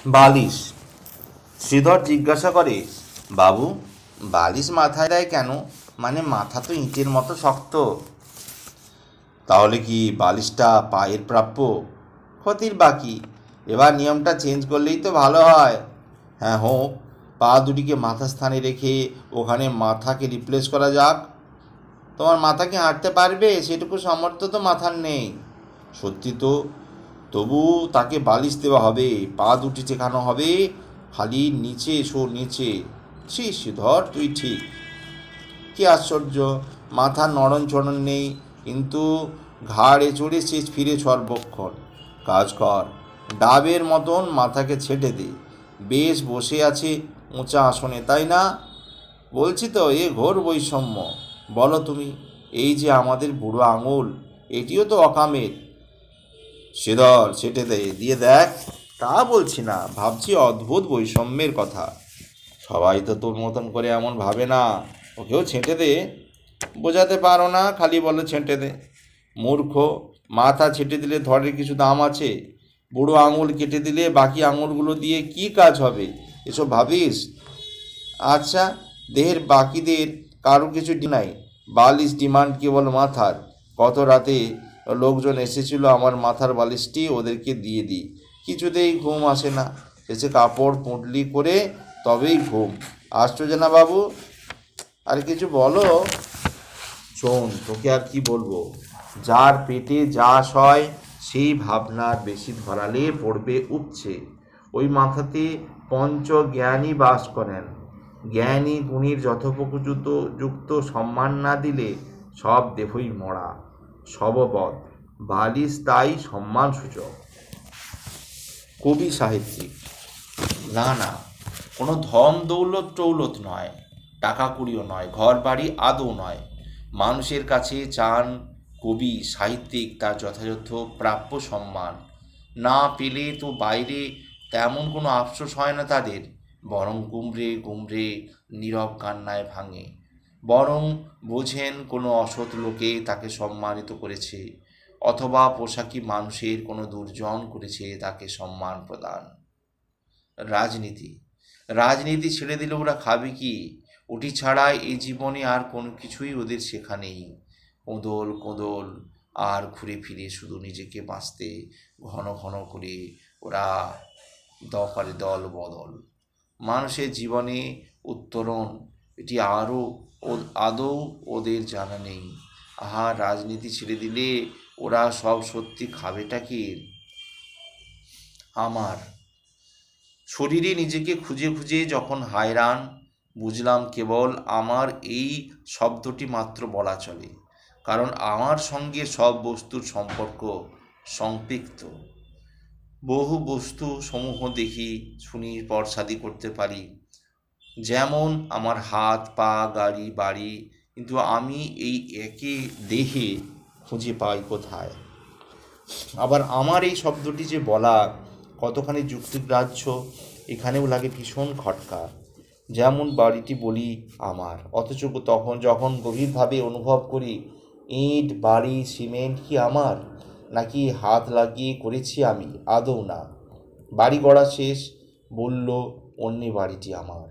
বালিশ। শ্রীধর জিজ্ঞাসা করে, বাবু, বালিশ মাথায় দেয় কেন? মানে মাথা তো ইটের মতো শক্ত। তাহলে কি বালিশটা পায়ের প্রাপ্য? ক্ষতির বাকি। এবার নিয়মটা চেঞ্জ করলেই তো ভালো হয়। হ্যাঁ হোক, পা দুটিকে মাথাস্থানে রেখে ওখানে মাথাকে রিপ্লেস করা যাক। তোমার মাথা কি হাঁটতে পারবে? সেটুকু সামর্থ্য তো মাথার নেই। সত্যি তো। তবু তাকে বালিশ দেওয়া হবে, পা দুটি টেকানো হবে, খালি নিচে এসো নিচে। ছি শ্রীধর, তুই ঠিক। কি আশ্চর্য, মাথার নড়ন চড়ন নেই, কিন্তু ঘাড়ে চড়ে সে ফিরে সর্বক্ষণ। কাজ কর, ডাবের মতন মাথাকে ছেটে দে। বেশ বসে আছে উঁচা আসনে, তাই না? বলছি তো, এ ঘোর বৈষম্য। বলো তুমি, এই যে আমাদের বুড়ো আঙুল, এটিও তো অকামের। শ্রীধর ছেটে দিয়ে দেখ। তা বলছি না, ভাবছি অদ্ভুত বৈষম্যের কথা। সবাই তো তোর মতন করে এমন ভাবে না। ওকেও ছেঁটে দে। বোঝাতে পারো না, খালি বলে ছেঁটে দে। মূর্খ, মাথা ছেঁটে দিলে ধরের কিছু দাম আছে? বুড়ো আঙুল কেটে দিলে বাকি আঙুলগুলো দিয়ে কি কাজ হবে? এসব ভাবিস? আচ্ছা, দেহের বাকিদের কারো কিছু নাই। বালিশ ডিমান্ড কেবল মাথার। গত রাতে লোকজন এসেছিল, আমার মাথার বালিশটি ওদেরকে দিয়ে দিই। কিছুতেই ঘুম আসে না। শেষে কাপড় পুঁটলি করে তবেই ঘুম। আশ্চর্য না বাবু? আর কিছু বলো। শোন, তোকে আর কি বলবো। যার পেটে যা সয় সেই ভাবনার বেশি ধরালে পড়বে উপচে। ওই মাথাতে পঞ্চ জ্ঞানী বাস করেন। জ্ঞানী গুণীর যথোপযুক্ত যুক্ত সম্মান না দিলে সব দেহই মরা, শববৎ। বালিশ তাই সম্মানসূচক। কবি সাহিত্যিক। না না, কোনো ধন দৌলত টৌলত নয়, টাকা কুড়িও নয়, ঘর বাড়ি আদৌ নয়। মানুষের কাছে চান কবি সাহিত্যিক তার যথাযথ প্রাপ্য সম্মান। না পেলে তো বাইরে তেমন কোনো আফসোস হয় না তাদের, বরং গুমরে গুমরে নীরব কান্নায় ভাঙে। বরং বোঝেন কোনো অসৎ লোকে তাকে সম্মানিত করেছে, অথবা পোশাকি মানুষের কোনো দুর্জন করেছে তাকে সম্মান প্রদান। রাজনীতি। রাজনীতি ছেড়ে দিলে ওরা খাবে কি? ওটি ছাড়া এই জীবনে আর কোনো কিছুই ওদের শেখা নেই। কোঁদল কোঁদল আর ঘুরে ফিরে শুধু নিজেকে বাঁচতে ঘন ঘন করে ওরা দফারে দল বদল। মানুষের জীবনে উত্তরণ, এটি আদৌ ওদের জানা নেই। আহা, রাজনীতি ছেড়ে দিলে ওরা সব সত্যি খাবেটা কি? আমার শরীরে নিজেকে খুঁজে খুঁজে যখন হায়রান, বুঝলাম কেবল আমার এই শব্দটি মাত্র বলা চলে, কারণ আমার সঙ্গে সব বস্তুর সম্পর্ক সম্পৃক্ত। বহু বস্তু সমূহ দেখি শুনি পরসাদি করতে পারি, যেমন আমার হাত পা গাড়ি বাড়ি, কিন্তু আমি এই একে দেহে খুঁজে পাই কোথায়? আবার আমার এই শব্দটি যে বলা কতখানি যুক্তিগ্রাহ্য, এখানেও লাগে ভীষণ খটকা। যেমন বাড়িটি বলি আমার, অথচ যখন গভীরভাবে অনুভব করি ইট বাড়ি সিমেন্ট কি আমার, নাকি হাত লাগিয়ে করেছি আমি, আদৌ না। বাড়ি গড়া শেষ, বলল অন্য বাড়িটি আমার।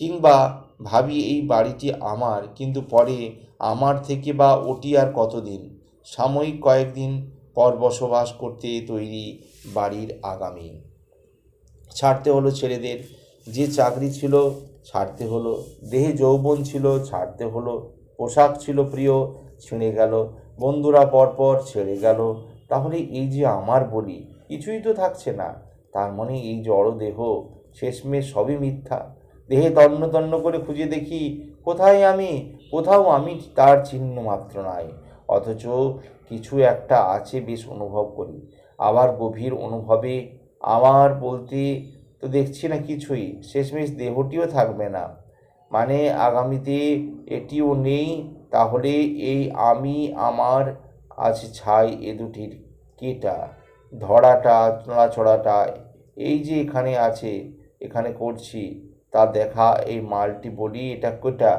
কিংবা ভাবি এই বাড়িটি আমার, কিন্তু পরে আমার থেকে বা ওটি আর কতদিন, সাময়িক কয়েকদিন পর বসবাস করতে তৈরি বাড়ির আগামী। ছাড়তে হলো ছেলেদের, যে চাকরি ছিল ছাড়তে হলো, দেহে যৌবন ছিল ছাড়তে হলো, পোশাক ছিল প্রিয় ছিঁড়ে গেল, বন্ধুরা পরপর ছেড়ে গেল। তাহলে এই যে আমার বলি, কিছুই তো থাকছে না। তার মানে এই জড় দেহ শেষমেশ সবই মিথ্যা। দেহে তন্ন তন্ন করে খুঁজে দেখি কোথায় আমি, কোথাও আমি তার চিহ্ন মাত্র নাই। অথচ কিছু একটা আছে বেশ অনুভব করি। আবার গভীর অনুভবে আমার বলতে তো দেখছি না কিছুই, শেষমেশ দেহটিও থাকবে না, মানে আগামীতে এটিও নেই। তাহলে এই আমি আমার আছে ছাই, এ দুটির কেটা, ধরাটা নড়াচড়াটা, এই যে এখানে আছে, এখানে করছি তা দেখা, এই মালটি বলি এটা কোটা।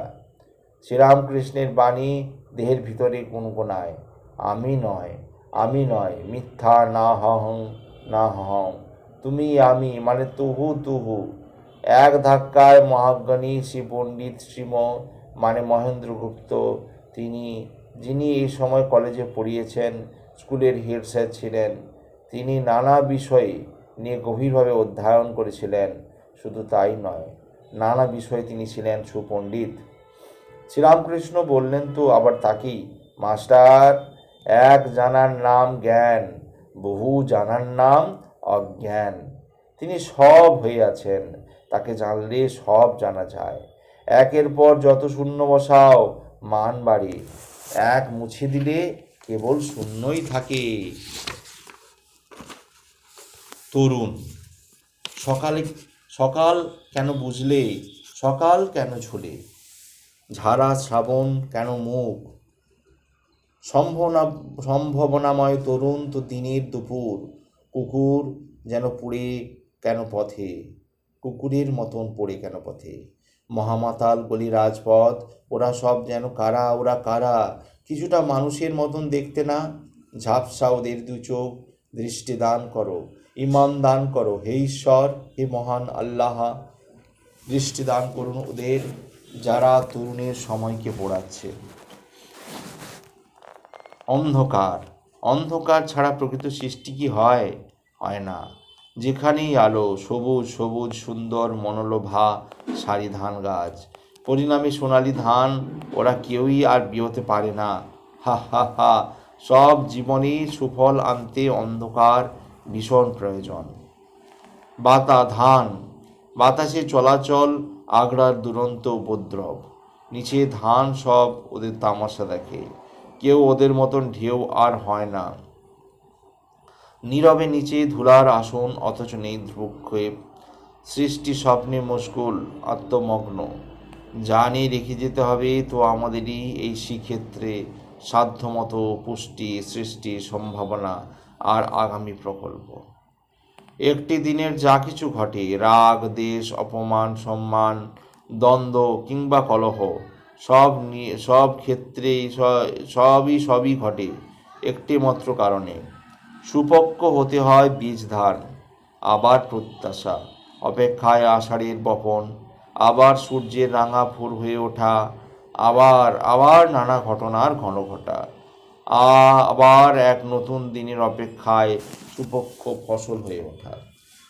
শ্রীরামকৃষ্ণের বাণী দেহের ভিতরে গুনগুনায়, আমি নয়, আমি নয়, মিথ্যা না হহং না হহং। তুমি আমি মানে তুহু তুহু। এক ধাক্কায় মহাজ্ঞানী শ্রী পণ্ডিত মানে মহেন্দ্রগুপ্ত, তিনি, যিনি এই সময় কলেজে পড়িয়েছেন, স্কুলের হেড স্যার ছিলেন, তিনি নানা বিষয় নিয়ে গভীরভাবে অধ্যয়ন করেছিলেন। শুধু তাই নয়, নানা বিষয়ে তিনি ছিলেন সুপণ্ডিত। শ্রীরামকৃষ্ণ বললেন তো আবার তাকেই, মাস্টার, এক জানার নাম জ্ঞান, বহু জানার নাম অজ্ঞান। তিনি সব হয়ে আছেন, তাকে জানলে সব জানা যায়। একের পর যত শূন্য বসাও মান বাড়ে, এক মুছে দিলে কেবল শূন্যই থাকে। তরুণ, সকালে সকাল কেন বুঝলে, সকাল কেন ঝোলে, ঝাড়া শ্রাবণ কেন মুখ, সম্ভাবনাময় তরুণ তো দিনের দুপুর। কুকুর যেন পুড়ে কেন পথে, কুকুরের মতন পড়ে কেন পথে, মহামাতাল গলি রাজপথ, ওরা সব যেন কারা, ওরা কারা, কিছুটা মানুষের মতন দেখতে না? ঝাপসা ওদের দু চোখ, দৃষ্টি দান করো, ইমান দান করো, হে ঈশ্বর, হে মহান আল্লাহ, দৃষ্টি দান করুন ওদের, যারা তরুণের সময়কে পোড়াচ্ছে। অন্ধকার, অন্ধকার ছাড়া প্রকৃত সৃষ্টি কি হয়? হয় না। যেখানেই আলো, সবুজ সবুজ সুন্দর মনোলোভা সারি ধান গাছ, পরিণামে সোনালি ধান, ওরা কেউই আর বিয়োতে পারে না। হা হা হা। সব জীবনে সুফল আনতে অন্ধকার ভীষণ প্রয়োজন। ধান, বাতাসে চলাচল, আগ্রার দুরন্ত উপদ্রব, নিচে ধান সব ওদের তামাশা দেখে, কেউ ওদের মতন ঢেউ আর হয় না। নীরবে নিচে ধুলার আসন, অথচ নেই ভ্রুক্ষেপ, সৃষ্টি স্বপ্নে মশগুল, আত্মমগ্ন। জানি রেখে যেতে হবে তো আমাদেরই এই শ্রীক্ষেত্রে সাধ্যমতো পুষ্টি, সৃষ্টি, সম্ভাবনা আর আগামী প্রকল্প। একটি দিনের যা কিছু ঘটে, রাগ, দেশ, অপমান, সম্মান, দ্বন্দ্ব কিংবা কলহ, সব ক্ষেত্রেই সবই ঘটে একটি মাত্র কারণে। সুপক্ষ হতে হয় বীজ ধান, আবার প্রত্যাশা, অপেক্ষায় আষাঢ়ের বপন, আবার সূর্যের রাঙা ভোর হয়ে ওঠা, আবার নানা ঘটনার ঘটা, আবার এক নতুন দিনের অপেক্ষায় সুপক্ষ ফসল হয়ে ওঠা।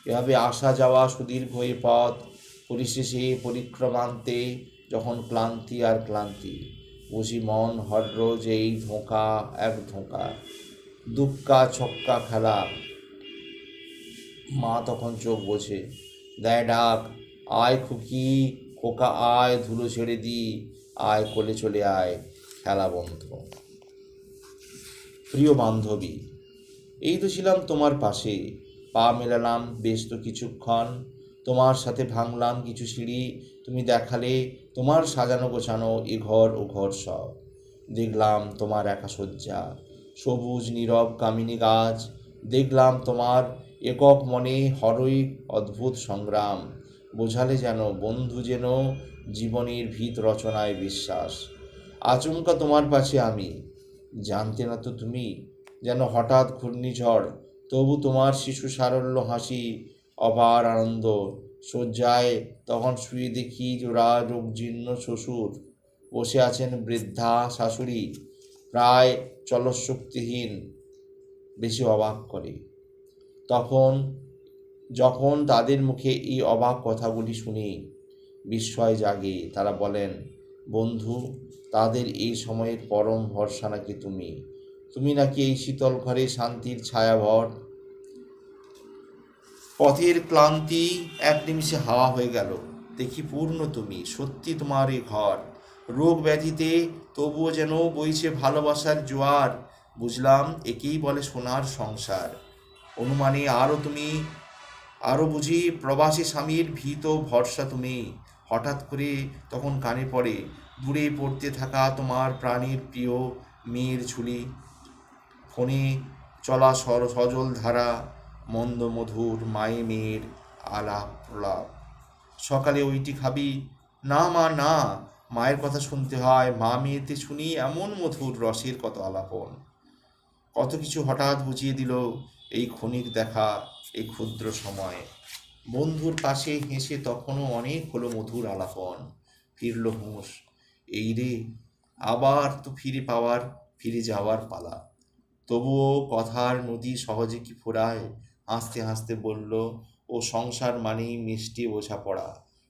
এভাবে আসা যাওয়া সুদীর্ঘ এই পথ, পরিশেষে পরিক্রমান্তে যখন ক্লান্তি আর ক্লান্তি, বুঝি মন হররোজ এই ধোঁকা এক ধোঁকা, দুক্কা ছক্কা খেলা। মা তখন চোখ বোঝে, দেয় ডাক, আয় খুকি, খোকা আয়, ধুলো ছেড়ে দি, আয় কোলে চলে আয়, খেলা বন্ধ। প্রিয় বান্ধবী, এই তো ছিলাম তোমার পাশে, পা মেলালাম বেশ তো কিছুক্ষণ, তোমার সাথে ভাঙলাম কিছু সিঁড়ি, তুমি দেখালে তোমার সাজানো গোছানো এ ঘর ও ঘর সব। দেখলাম তোমার একা শয্যা, সবুজ নীরব কামিনী গাছ, দেখলাম তোমার একক মনে হরৈক অদ্ভুত সংগ্রাম, বোঝালে যেন বন্ধু, যেন জীবনের ভিত রচনায় বিশ্বাস। আচমকা তোমার পাশে আমি, জানতে না তো তুমি, যেন হঠাৎ ঘূর্ণিঝড়, তবু তোমার শিশু সারল্য হাসি, অপার আনন্দ। শয্যায় তখন শুয়ে দেখি জোড়া রোগজীর্ণ শ্বশুর, বসে আছেন বৃদ্ধা শাশুড়ি, প্রায় চলশক্তিহীন, বেশি অবাক করে। যখন তাদের মুখে এই অবাক কথাগুলি শুনি, বিস্ময় জাগে। তারা বলেন, বন্ধু, তাদের এই সময়ের পরম ভরসা নাকি তুমি নাকি এই শীতল ঘরে শান্তির ছায়াভর। পথের ক্লান্তি এক নিমিষে হাওয়া হয়ে গেল, দেখি পূর্ণ তুমি, সত্যি তোমার এ ঘর। রোগ ব্যাধিতে তবুও যেন বইছে ভালোবাসার জোয়ার, বুঝলাম একেই বলে সোনার সংসার। অনুমানে আরও বুঝি প্রবাসী স্বামীর ভীত ভরসা তুমি। হঠাৎ করে তখন কানে পড়ে দূরে পড়তে থাকা তোমার প্রাণের প্রিয় মেয়ের ঝুলি, ফোনে চলা সজল ধারা, মন্দ মধুর মায়ে মেয়ের আলাপ প্রলাপ। সকালে ওইটি খাবি? না মা না, মায়ের কথা শুনতে হয়, মা মেয়েতে শুনি এমন মধুর রসের কত আলাপন, কত কিছু হঠাৎ বুঝিয়ে দিল এই ক্ষণিক দেখা। এই ক্ষুদ্র সময়। বন্ধুর পাশে হেসে তখনও অনেক হলো মধুর আলাপন। ফিরল হুঁশ, এই রে আবার তো ফিরে যাওয়ার পালা। তবুও কথার নদী সহজে কি ফোরায়। হাসতে হাসতে বলল, ও সংসার মানেই মিষ্টি বোঝাপড়া,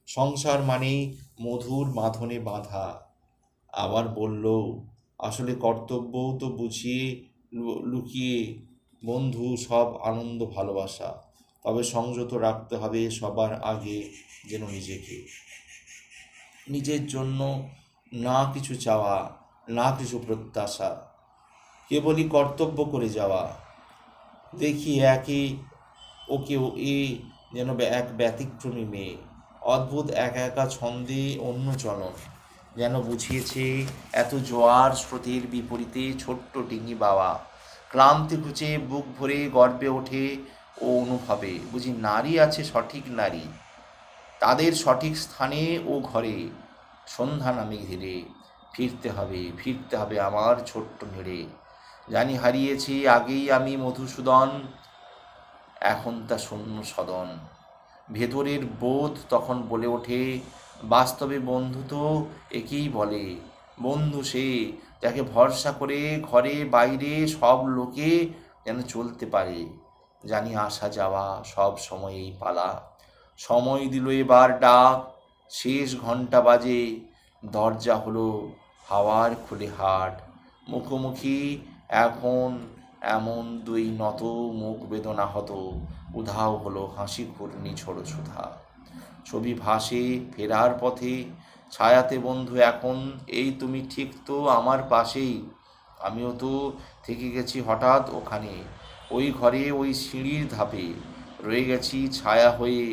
সংসার মানেই মধুর বাঁধনে বাঁধা। আবার বলল, আসলে কর্তব্যও তো বুঝিয়ে লুকিয়ে বন্ধু সব আনন্দ ভালোবাসা। তবে সংযত রাখতে হবে সবার আগে যেন নিজেকে, নিজের জন্য না কিছু চাওয়া, না কিছু প্রত্যাশা, কেবলই কর্তব্য করে যাওয়া। দেখি ওকে এ যেন এক ব্যতিক্রমী মেয়ে, অদ্ভুত একা একা ছন্দে অন্য চলন, যেন বুঝিয়েছে এত জোয়ার স্রোতের বিপরীতে ছোট্ট ডিঙি বাওয়া। ক্লান্তি ঘুচে বুক ভরে গর্বে ওঠে ও অনুভবে, বুঝি নারী আছে সঠিক নারী, তাদের সঠিক স্থানে ও ঘরে। সন্ধ্যা নামে ধীরে, ফিরতে হবে আমার ছোট্ট মেরে। জানি হারিয়েছি আগেই আমি মধুসূদন, এখন তা শূন্য সদন। ভেতরের বোধ তখন বলে ওঠে, বাস্তবে বন্ধু তো একেই বলে। বন্ধু সে, যাকে ভরসা করে ঘরে বাইরে সব লোকে যেন চলতে পারে। জানি আসা যাওয়া সব সময়ই পালা। সময় দিল এবার ডাক, শেষ ঘন্টা বাজে, দরজা হলো হাওয়ার খুলে হাট। মুখোমুখি এখন এমন দুই নত মুখ বেদনা হতো, উধাও হলো হাসি ঘূর্ণি ঝোড়ো সুধা। ছবি ভাসে ফেরার পথে, ছায়াতে বন্ধু এখন এই তুমি ঠিক তো আমার পাশেই। আমিও তো থেকে গেছি হঠাৎ ওখানে, ওই ঘরে ওই সিঁড়ির ধাপে, রয়ে গেছি ছায়া হয়ে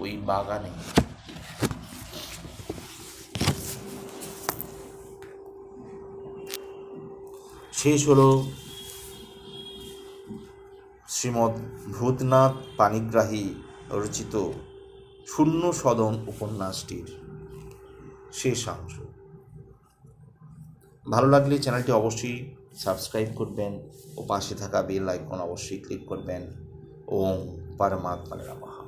ওই বাগানে। শেষ হলো শ্রীমৎ ভূতনাথ পাণিগ্রাহী রচিত শূন্য সদন উপন্যাসটির শেষাংশ। ভালো লাগলে চ্যানেলটি অবশ্যই সাবস্ক্রাইব করবেন ও পাশে থাকা বেল আইকন অবশ্যই ক্লিক করবেন। ওম পরমাত্মা নমঃ।